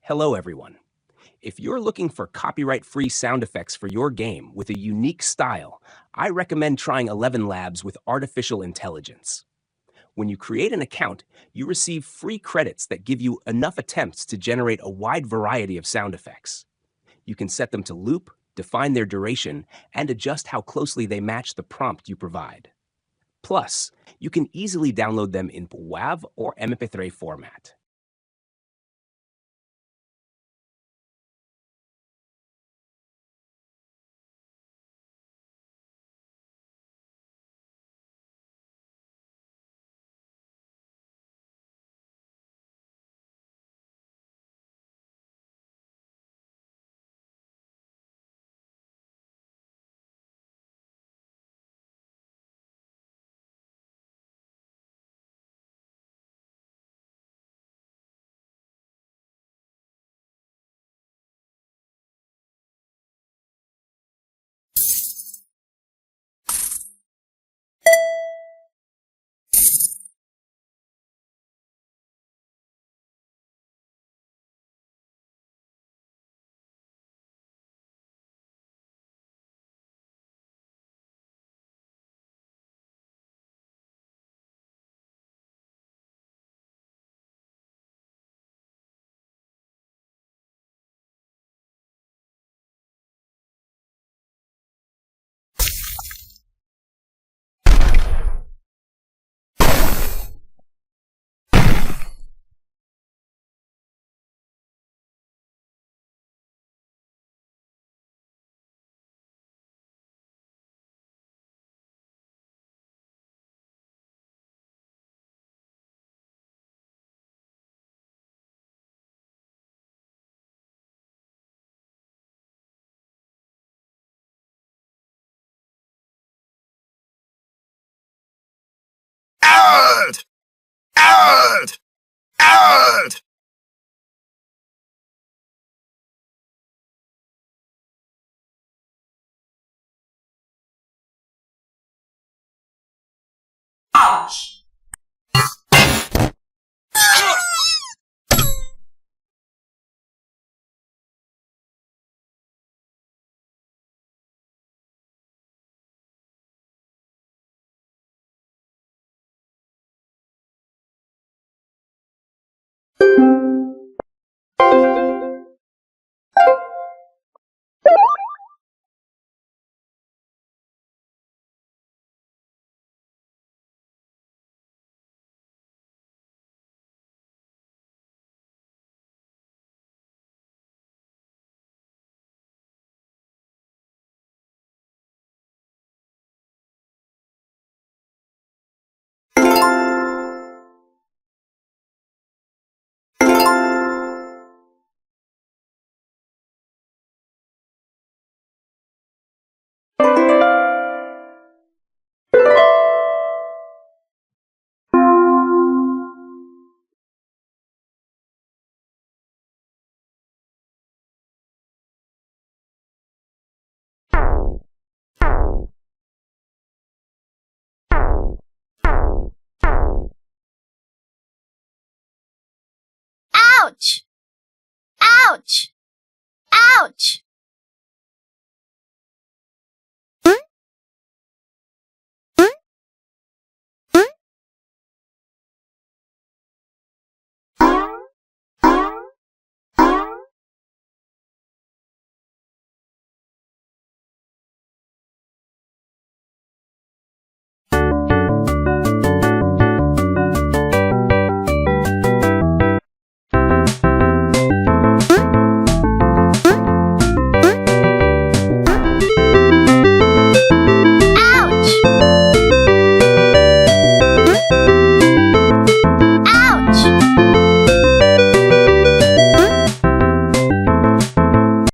Hello, everyone. If you're looking for copyright-free sound effects for your game with a unique style, I recommend trying ElevenLabs with artificial intelligence. When you create an account, you receive free credits that give you enough attempts to generate a wide variety of sound effects. You can set them to loop, define their duration, and adjust how closely they match the prompt you provide. Plus, you can easily download them in WAV or MP3 format. Out! Out! Out! Ouch! Ouch!